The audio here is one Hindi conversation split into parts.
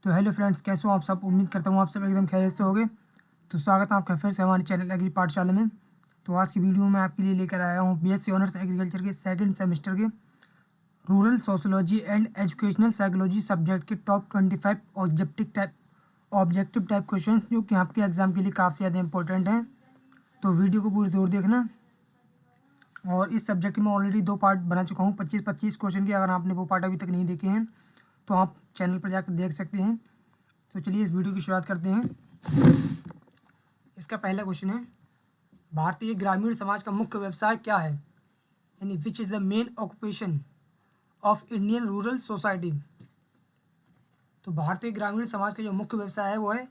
तो हेलो फ्रेंड्स, कैसे हो आप सब। उम्मीद करता हूँ आप सब एकदम खैरियत से होगे। तो स्वागत है आपका फिर से हमारे चैनल एग्री पाठशाला में। तो आज की वीडियो में आपके लिए लेकर आया हूँ बीएससी ऑनर्स एग्रीकल्चर के सेकंड सेमेस्टर के rural sociology and educational psychology subject के टॉप 25 ऑब्जेक्टिव टाइप क्वेश्चन जो कि आपके एग्जाम के लिए काफ़ी ज़्यादा इंपॉर्टेंट हैं। तो वीडियो को पूरी ज़रूर देखना। और इस सब्जेक्ट में ऑलरेडी 2 पार्ट बना चुका हूँ 25 क्वेश्चन के। अगर आपने वो पार्ट अभी तक नहीं देखे हैं तो आप चैनल पर जाकर देख सकते हैं। तो चलिए इस वीडियो की शुरुआत करते हैं। इसका पहला क्वेश्चन है, भारतीय ग्रामीण समाज का मुख्य व्यवसाय क्या है, यानी विच is the main occupation of Indian rural society. तो भारतीय ग्रामीण समाज का जो मुख्य व्यवसाय है वो है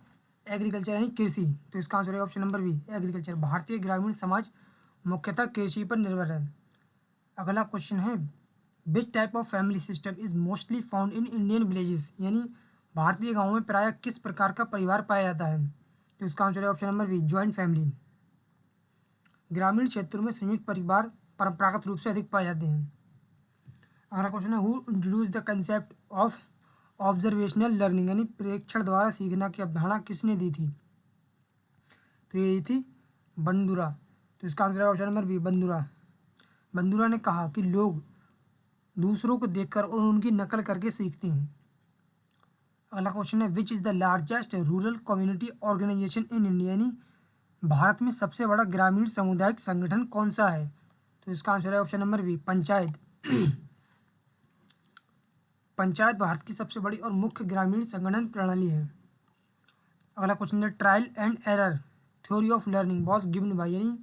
एग्रीकल्चर यानी कृषि। तो इसका आंसर है ऑप्शन नंबर बी, एग्रीकल्चर। भारतीय ग्रामीण समाज मुख्यतः कृषि पर निर्भर है। अगला क्वेश्चन है, which type of family system is mostly found in Indian villages, यानी भारतीय गाँवों में प्रायः किस प्रकार का परिवार पाया जाता है। तो इसका आंसर है option number B, joint family. ग्रामीण क्षेत्रों में संयुक्त परिवार परंपरागत रूप से अधिक पाए जाते हैं। अगला क्वेश्चन है, who introduce the concept of observational learning, यानी प्रेक्षण द्वारा सीखना की अवधारणा किसने दी थी। तो ये थी बंदुरा। तो इसका आंसर है ऑप्शन नंबर बी, बंदुरा। बंदुरा ने कहा कि लोग दूसरों को देखकर और उनकी नकल करके सीखते हैं। अगला क्वेश्चन है, which is the largest rural community organization in India, यानी भारत में सबसे बड़ा ग्रामीण सामुदायिक संगठन कौन सा है। तो इसका आंसर है option number B, panchayat. Panchayat Bharat की सबसे बड़ी और मुख्य ग्रामीण संगठन प्रणाली है। अगला क्वेश्चन है, trial and error theory of learning was given by, यानी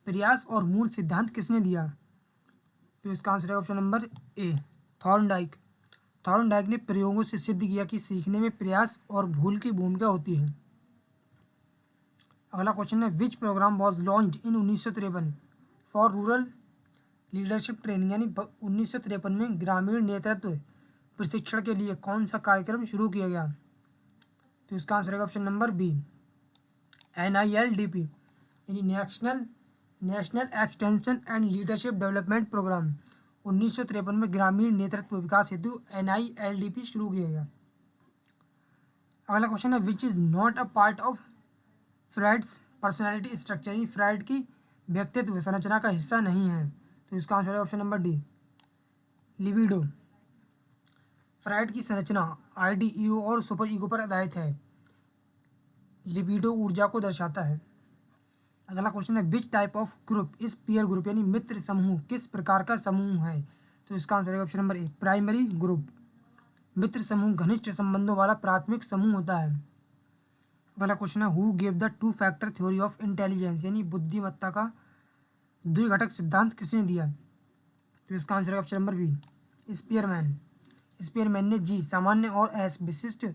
प्रयास और मूल सिद्धांत किसने दिया। तो इसका आंसर है ऑप्शन नंबर ए, थॉर्नडाइक। थॉर्नडाइक ने प्रयोगों से सिद्ध किया कि सीखने में प्रयास और भूल की भूमिका होती है। अगला क्वेश्चन है, which programme was launched in 1953 for rural leadership training, यानी 1953 में ग्रामीण नेतृत्व प्रशिक्षण के लिए कौन सा कार्यक्रम शुरू किया गया। तो इसका आंसर है ऑप्शन नंबर बी, NILDP, यानी national extension and leadership development programme. 1953 में ग्रामीण नेतृत्व विकास हेतु NILDP शुरू किया गया। अगला क्वेश्चन है, which is not a part of Freud's personality structure, यानी फ्राइड की व्यक्तित्व संरचना का हिस्सा नहीं है। तो इसका आंसर है option number D, libido. Fried की संरचना ID, ईगो और सुपर ईगो पर आधारित है। लिबिडो ऊर्जा को दर्शाता है। अगला क्वेश्चन है, विच टाइप ऑफ ग्रुप इस पीयर ग्रुप, यानी मित्र समूह किस प्रकार का समूह है। तो इसका आंसर है option number A, primary group. मित्र समूह घनिष्ठ संबंधों वाला प्राथमिक समूह होता है। अगला क्वेश्चन है, who gave the 2 factor theory of intelligence, यानी बुद्धिमत्ता का द्विघटक सिद्धांत किसने दिया। तो इसका आंसर है option number B, Spearman. Spearman ने जी सामान्य और एस विशिष्ट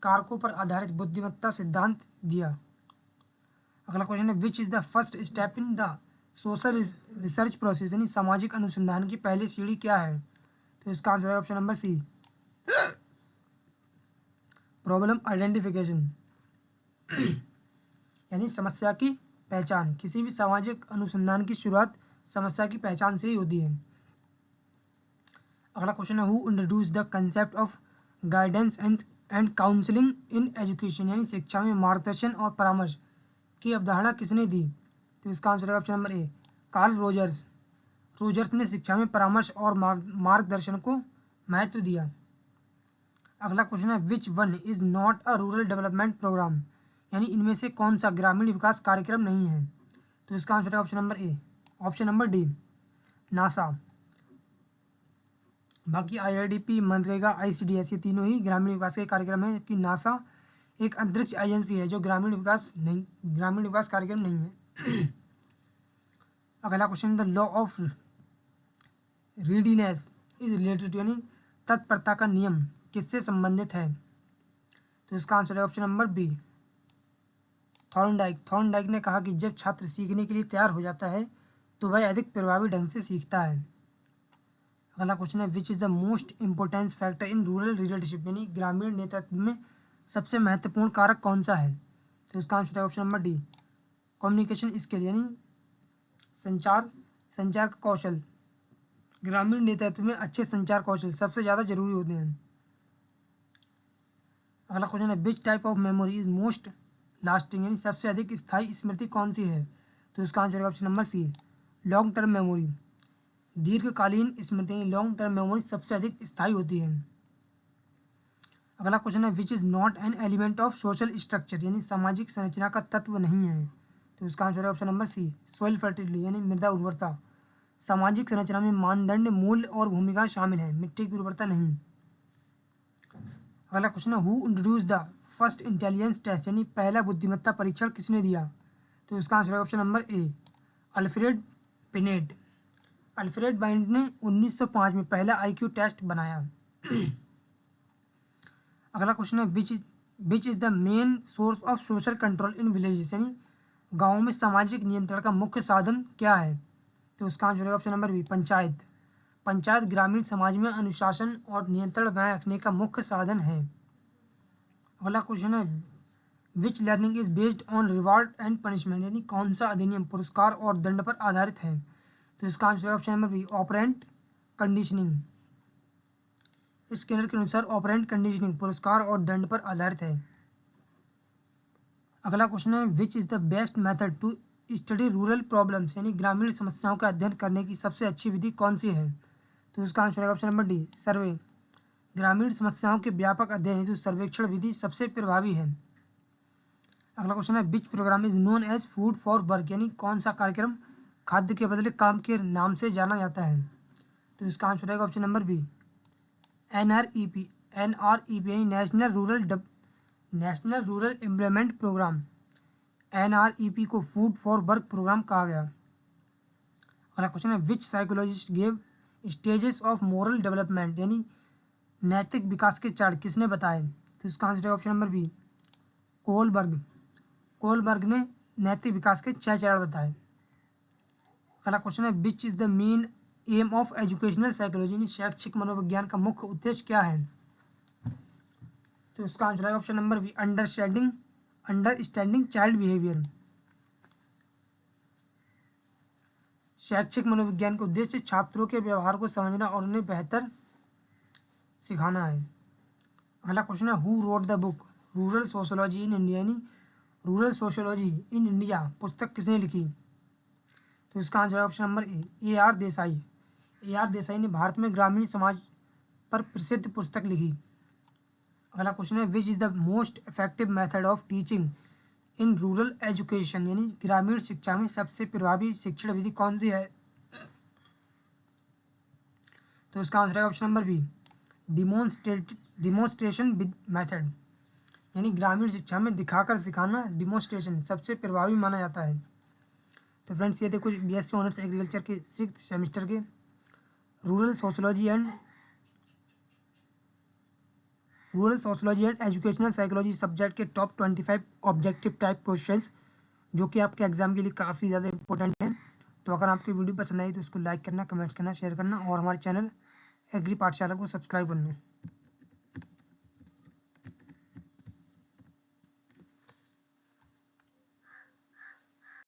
कारकों पर आधारित बुद्धिमत्ता सिद्धांत दिया। अगला क्वेश्चन है, which is the first step in the social research process, यानी सामाजिक अनुसंधान की पहली सीढ़ी क्या है। तो इसका आंसर है option number C, problem identification, यानी समस्या की पहचान। किसी भी सामाजिक अनुसंधान की शुरुआत समस्या की पहचान से ही होती है। अगला क्वेश्चन है, who introduce the concept of guidance and counselling in education, यानी शिक्षा में मार्गदर्शन और परामर्श की अवधारणा किसने दी। तो इसका आंसर है ऑप्शन नंबर ए, कार्ल रोजर्स। रोजर्स ने शिक्षा में परामर्श और मार्गदर्शन को महत्व दिया। अगला क्वेश्चन है, which one is not a rural development programme, यानी इनमें से कौन सा ग्रामीण विकास कार्यक्रम नहीं है। तो इसका आंसर है ऑप्शन नंबर ए, ऑप्शन नंबर डी, नासा। बाकी IRDP, मनरेगा, ICDS ये तीनों ही ग्रामीण विकास के कार्यक्रम हैं, जबकि नासा एक अंतरिक्ष एजेंसी है जो ग्रामीण विकास कार्यक्रम नहीं है। अगला question, the law of readiness is related, यानी तत्परता का नियम किससे संबंधित है। तो इसका आंसर है option number B, Thorndike. Thorndike ने कहा कि जब छात्र सीखने के लिए तैयार हो जाता है तो वह अधिक प्रभावी ढंग से सीखता है। अगला क्वेश्चन है, which is the most importance factor in rural leadership, यानी ग्रामीण नेतृत्व में सबसे महत्वपूर्ण कारक कौन सा है। तो इसका आंसर है option number D, communication skill, यानी संचार का कौशल। ग्रामीण नेतृत्व में अच्छे संचार कौशल सबसे ज़्यादा जरूरी होते हैं। अगला क्वेश्चन है which type of memory is most lasting, यानी सबसे अधिक स्थायी स्मृति कौन सी है? तो इसका आंसर है option number C, long term memory. दीर्घकालीन स्मृति लॉन्ग टर्म मेमोरी सबसे अधिक स्थायी होती है। अगला क्वेश्चन है which is not an element of social structure, यानी सामाजिक संरचना का तत्व नहीं है। तो इसका आंसर है option number C, soil fertility, यानी मृदा उर्वरता। सामाजिक संरचना में मानदंड, मूल्य और भूमिका शामिल है, मिट्टी की उर्वरता नहीं। अगला क्वेश्चन है who introduce the first intelligence test, यानी पहला बुद्धिमत्ता परीक्षण किसने दिया? तो इसका आंसर है option number A, Alfred Binet. Alfred Binet ने 1905 में पहला आईक्यू टेस्ट बनाया। अगला क्वेश्चन है which is the main source of social control in villages, यानी गाँव में सामाजिक नियंत्रण का मुख्य साधन क्या है? तो उसका आंसर है option number B, panchayat. Panchayat ग्रामीण समाज में अनुशासन और नियंत्रण बनाए रखने का मुख्य साधन है। अगला क्वेश्चन है which learning is based on reward and punishment, यानी कौन सा अधिनियम पुरस्कार और दंड पर आधारित है? तो इसका आंसर है option number B, operant conditioning. Skinner के अनुसार ऑपरेंट कंडीशनिंग पुरस्कार और दंड पर आधारित है। अगला क्वेश्चन है which is the best method to study rural problems, यानी ग्रामीण समस्याओं का अध्ययन करने की सबसे अच्छी विधि कौन सी है? तो इसका आंसर है ऑप्शन नंबर डी, सर्वे। ग्रामीण समस्याओं के व्यापक अध्ययन हेतु सर्वेक्षण विधि सबसे प्रभावी है। अगला क्वेश्चन है which programme is known as food for work, यानी कौन सा कार्यक्रम खाद्य के बदले काम के नाम से जाना जाता है? तो इसका आंसर है option number B, NREP। NREP यानी national rural employment programme. NREP को फूड फॉर वर्क प्रोग्राम कहा गया। अगला क्वेश्चन है which psychologist gave stages of moral development, यानी नैतिक विकास के चरण किसने बताए? तो इसका आंसर है option number B, Kohlberg. Kohlberg ने नैतिक विकास के 6 चरण बताए। अगला क्वेश्चन है which is the main M of educational psychology, यानी शैक्षिक मनोविज्ञान का मुख्य उद्देश्य क्या है? तो इसका आंसर है option number B, understanding child behaviour. शैक्षिक मनोविज्ञान का उद्देश्य छात्रों के व्यवहार को समझना और उन्हें बेहतर सिखाना है। अगला क्वेश्चन है who wrote the book rural sociology in India, यानी रूरल सोशियोलॉजी इन इंडिया पुस्तक किसने लिखी? तो इसका आंसर है ऑप्शन नंबर ए, AR देसाई। AR देसाई ने भारत में ग्रामीण समाज पर प्रसिद्ध पुस्तक लिखी। अगला क्वेश्चन है which is the most effective method of teaching in rural education, यानी ग्रामीण शिक्षा में सबसे प्रभावी शिक्षण विधि कौन सी है? तो इसका आंसर है option number B, demonstration method, यानी ग्रामीण शिक्षा में दिखाकर सिखाना डिमोन्स्ट्रेशन सबसे प्रभावी माना जाता है। तो फ्रेंड्स ये थे कुछ BSc ऑनर्स एग्रीकल्चर के 6th सेमेस्टर के rural sociology and educational psychology subject के टॉप 25 ऑब्जेक्टिव टाइप क्वेश्चंस, जो कि आपके एग्जाम के लिए काफ़ी ज़्यादा इंपॉर्टेंट हैं। तो अगर आपकी वीडियो पसंद आई तो इसको लाइक करना, कमेंट्स करना, शेयर करना और हमारे चैनल एग्री पाठशाला को सब्सक्राइब करना।